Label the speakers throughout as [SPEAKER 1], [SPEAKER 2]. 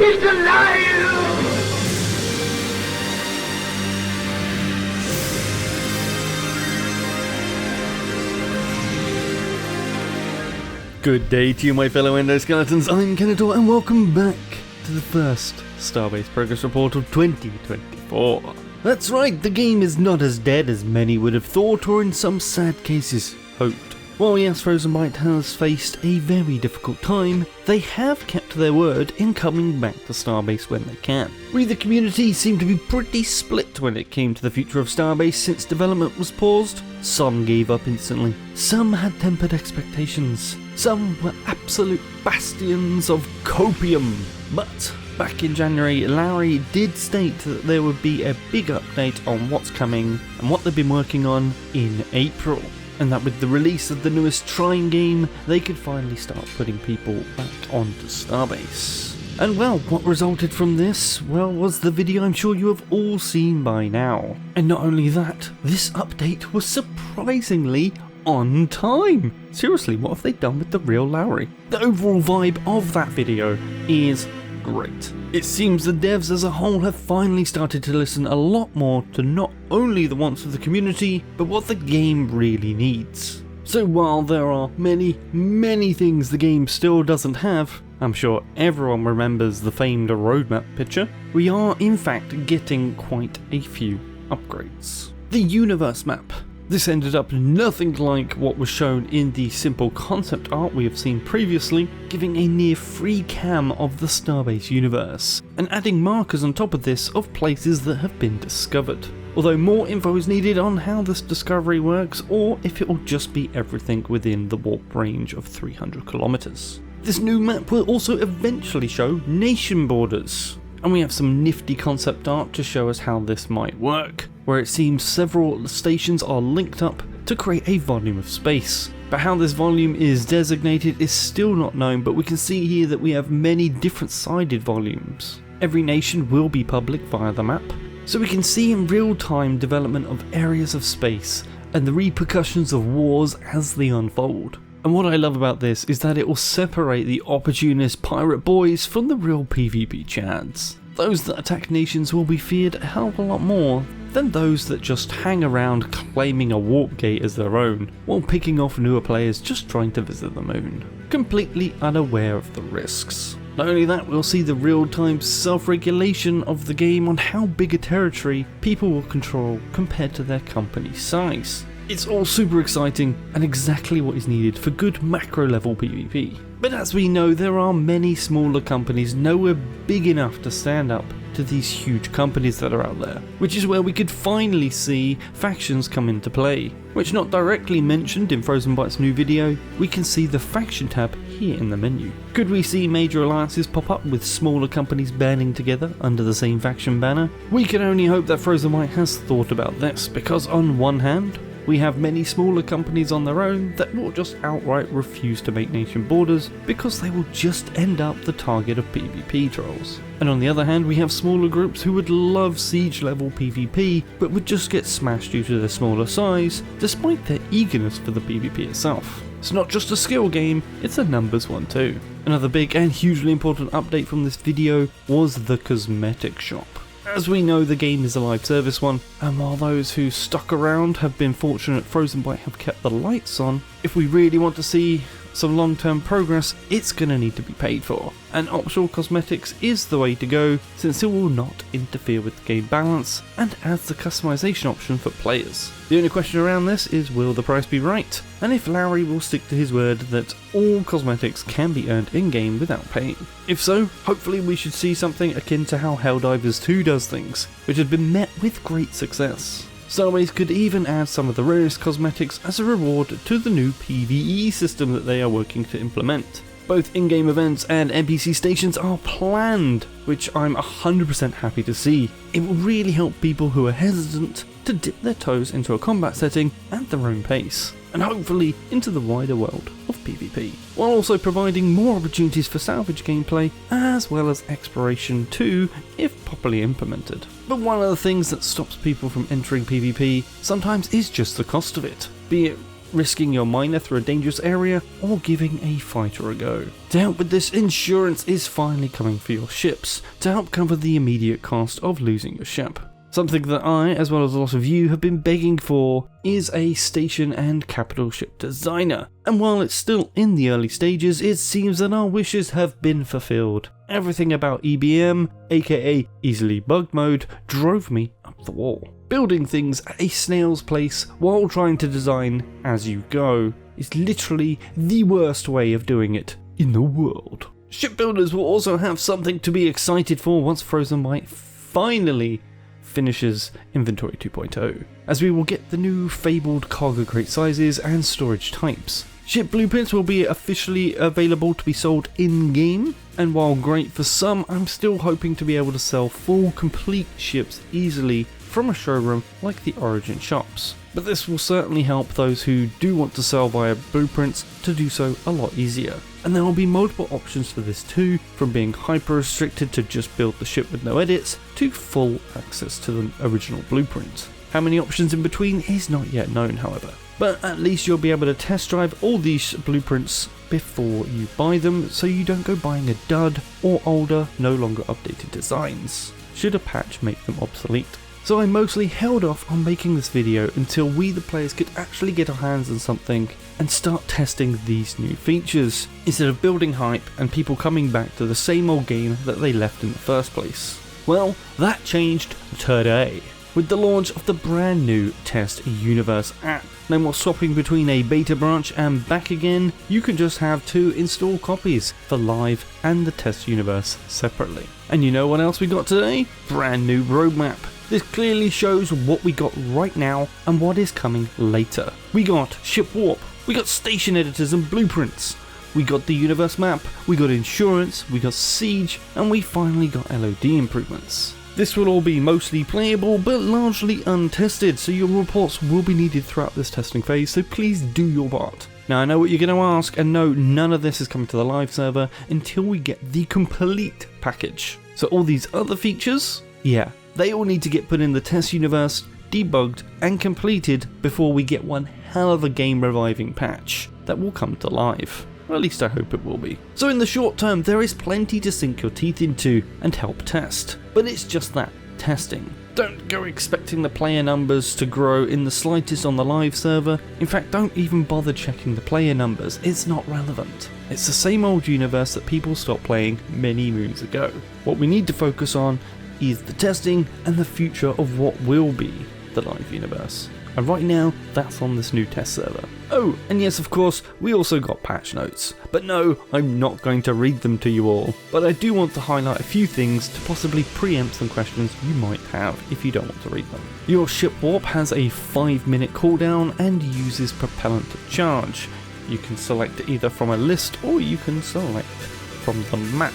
[SPEAKER 1] is alive!
[SPEAKER 2] Good day to you, my fellow endoskeletons. I'm Kenetor, and welcome back to the first Starbase Progress Report of 2024. That's right, the game is not as dead as many would have thought, or in some sad cases, hoped. While yes, Frozen Byte has faced a very difficult time, they have kept their word in coming back to Starbase when they can. We, the community, seem to be pretty split when it came to the future of Starbase since development was paused. Some gave up instantly, some had tempered expectations, some were absolute bastions of copium. But back in January, Larry did state that there would be a big update on what's coming and what they've been working on in April. And that with the release of the newest Trine game, they could finally start putting people back onto Starbase. And well, what resulted from this? Well, was the video I'm sure you have all seen by now. And not only that, this update was surprisingly on time. Seriously, what have they done with the real Lowry? The overall vibe of that video is great. It seems the devs as a whole have finally started to listen a lot more to not only the wants of the community, but what the game really needs. So while there are many things the game still doesn't have, I'm sure everyone remembers the famed roadmap picture, we are in fact getting quite a few upgrades. The universe map. This ended up nothing like what was shown in the simple concept art we have seen previously, giving a near free cam of the Starbase universe, and adding markers on top of this of places that have been discovered. Although more info is needed on how this discovery works, or if it will just be everything within the warp range of 300 kilometers. This new map will also eventually show nation borders, and we have some nifty concept art to show us how this might work, where it seems several stations are linked up to create a volume of space. But how this volume is designated is still not known, but we can see here that we have many different sided volumes. Every nation will be public via the map, so we can see in real time development of areas of space and the repercussions of wars as they unfold. And what I love about this is that it will separate the opportunist pirate boys from the real PvP chads. Those that attack nations will be feared a hell of a lot more than those that just hang around claiming a warp gate as their own, while picking off newer players just trying to visit the moon, completely unaware of the risks. Not only that, we'll see the real-time self-regulation of the game on how big a territory people will control compared to their company size. It's all super exciting and exactly what is needed for good macro level PvP. But as we know, there are many smaller companies nowhere big enough to stand up to these huge companies that are out there, which is where we could finally see factions come into play. Which, not directly mentioned in Frozen Byte's new video, we can see the faction tab here in the menu. Could we see major alliances pop up with smaller companies banding together under the same faction banner? We can only hope that Frozen Byte has thought about this, because on one hand, we have many smaller companies on their own that will just outright refuse to make nation borders because they will just end up the target of PvP trolls. And on the other hand, we have smaller groups who would love siege level PvP but would just get smashed due to their smaller size despite their eagerness for the PvP itself. It's not just a skill game, it's a numbers one too. Another big and hugely important update from this video was the cosmetic shop. As we know, the game is a live service one, and while those who stuck around have been fortunate, Frozen Byte have kept the lights on. If we really want to see some long-term progress, it's going to need to be paid for, and optional cosmetics is the way to go since it will not interfere with the game balance and adds the customization option for players. The only question around this is, will the price be right, and if Larry will stick to his word that all cosmetics can be earned in-game without paying. If so, hopefully we should see something akin to how Helldivers 2 does things, which has been met with great success. Starbase could even add some of the rarest cosmetics as a reward to the new PvE system that they are working to implement. Both in-game events and NPC stations are planned, which I'm 100% happy to see. It will really help people who are hesitant to dip their toes into a combat setting at their own pace, and hopefully into the wider world of PvP, while also providing more opportunities for salvage gameplay as well as exploration too, if properly implemented. But one of the things that stops people from entering PvP sometimes is just the cost of it, be it risking your miner through a dangerous area, or giving a fighter a go. To help with this, insurance is finally coming for your ships, to help cover the immediate cost of losing your ship. Something that I, as well as a lot of you, have been begging for is a station and capital ship designer. And while it's still in the early stages, it seems that our wishes have been fulfilled. Everything about EBM, aka easily bugged mode, drove me up the wall. Building things at a snail's pace while trying to design as you go is literally the worst way of doing it in the world. Shipbuilders will also have something to be excited for once Frozen Byte finally finishes Inventory 2.0, as we will get the new fabled cargo crate sizes and storage types. Ship blueprints will be officially available to be sold in-game, and while great for some, I'm still hoping to be able to sell full complete ships easily from a showroom like the Origin shops. But this will certainly help those who do want to sell via blueprints to do so a lot easier. And there will be multiple options for this too, from being hyper restricted to just build the ship with no edits, to full access to the original blueprint. How many options in between is not yet known, however. But at least you'll be able to test drive all these blueprints before you buy them, so you don't go buying a dud or older, no longer updated designs, should a patch make them obsolete. So I mostly held off on making this video until we the players could actually get our hands on something and start testing these new features, instead of building hype and people coming back to the same old game that they left in the first place. Well, that changed today, with the launch of the brand new Test Universe app. No more swapping between a beta branch and back again, you can just have 2 install copies for live and the Test Universe separately. And you know what else we got today? Brand new roadmap. This clearly shows what we got right now and what is coming later. We got ship warp, we got station editors and blueprints, we got the universe map, we got insurance, we got siege, and we finally got LOD improvements. This will all be mostly playable but largely untested, so your reports will be needed throughout this testing phase, so please do your part. Now I know what you're going to ask, and no, none of this is coming to the live server until we get the complete package. So all these other features, yeah, they all need to get put in the test universe, debugged and completed before we get one hell of a game reviving patch that will come to live. Or at least I hope it will be. So in the short term, there is plenty to sink your teeth into and help test. But it's just that, testing. Don't go expecting the player numbers to grow in the slightest on the live server. In fact, don't even bother checking the player numbers, it's not relevant. It's the same old universe that people stopped playing many moons ago. What we need to focus on is the testing and the future of what will be the live universe. And right now, that's on this new test server. Oh, and yes, of course, we also got patch notes. But no, I'm not going to read them to you all. But I do want to highlight a few things to possibly preempt some questions you might have if you don't want to read them. Your ship warp has a 5-minute cooldown and uses propellant to charge. You can select either from a list or you can select from the map.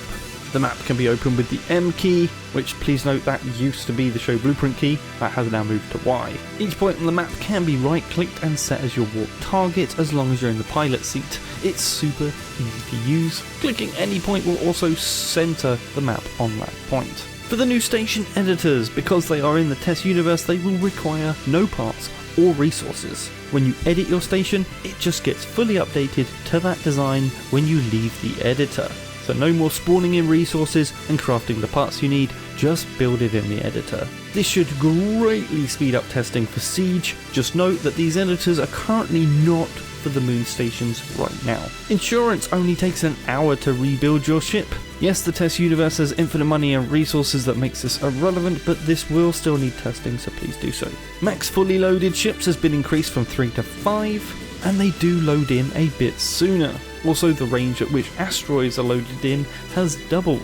[SPEAKER 2] The map can be opened with the M key, which please note that used to be the show blueprint key, that has now moved to Y. Each point on the map can be right clicked and set as your warp target as long as you're in the pilot seat. It's super easy to use. Clicking any point will also center the map on that point. For the new station editors, because they are in the test universe, they will require no parts or resources. When you edit your station, it just gets fully updated to that design when you leave the editor. So no more spawning in resources and crafting the parts you need, just build it in the editor. This should greatly speed up testing for Siege. Just note that these editors are currently not for the moon stations right now. Insurance only takes an hour to rebuild your ship. Yes, the test universe has infinite money and resources that makes this irrelevant, but this will still need testing, so please do so. Max fully loaded ships has been increased from 3 to 5, and they do load in a bit sooner. Also, the range at which asteroids are loaded in has doubled.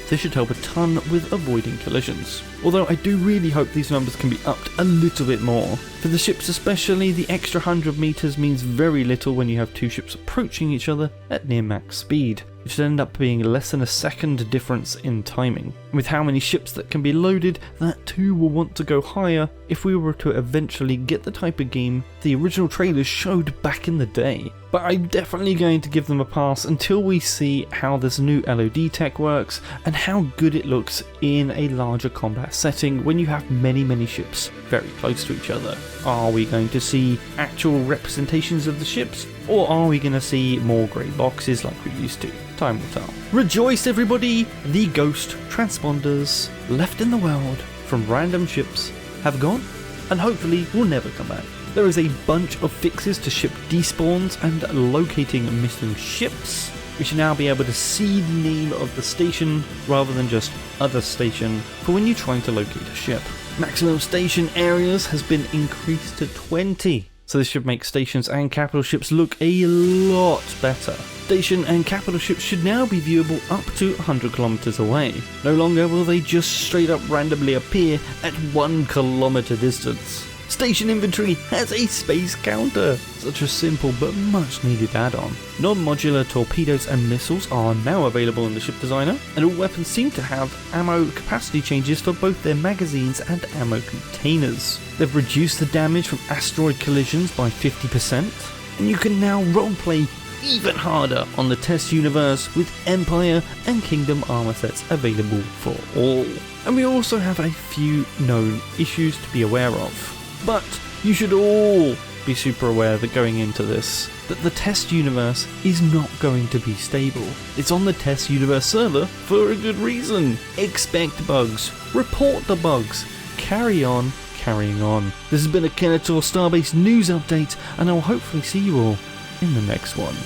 [SPEAKER 2] This should help a ton with avoiding collisions. Although I do really hope these numbers can be upped a little bit more. For the ships especially, the extra 100 meters means very little when you have 2 ships approaching each other at near max speed. It should end up being less than a second difference in timing. With how many ships that can be loaded, that too will want to go higher if we were to eventually get the type of game the original trailers showed back in the day. But I'm definitely going to give them a pass until we see how this new LOD tech works and how good it looks in a larger combat best setting when you have many ships very close to each other? Are we going to see actual representations of the ships, or are we going to see more grey boxes like we used to? Time will tell. Rejoice everybody! The ghost transponders left in the world from random ships have gone, and hopefully will never come back. There is a bunch of fixes to ship despawns and locating missing ships. We should now be able to see the name of the station rather than just other station for when you're trying to locate a ship. Maximum station areas has been increased to 20, so this should make stations and capital ships look a lot better. Station and capital ships should now be viewable up to 100 kilometers away. No longer will they just straight up randomly appear at 1 kilometer distance. Station inventory has a space counter, such a simple but much needed add-on. Non-modular torpedoes and missiles are now available in the ship designer, and all weapons seem to have ammo capacity changes for both their magazines and ammo containers. They've reduced the damage from asteroid collisions by 50%, and you can now roleplay even harder on the test universe with Empire and Kingdom armor sets available for all. And we also have a few known issues to be aware of. But you should all be super aware that going into this, that the test universe is not going to be stable. It's on the test universe server for a good reason. Expect bugs, report the bugs, carry on carrying on. This has been a Kenetor Starbase news update, and I'll hopefully see you all in the next one.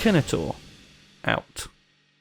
[SPEAKER 2] Kenetor, out.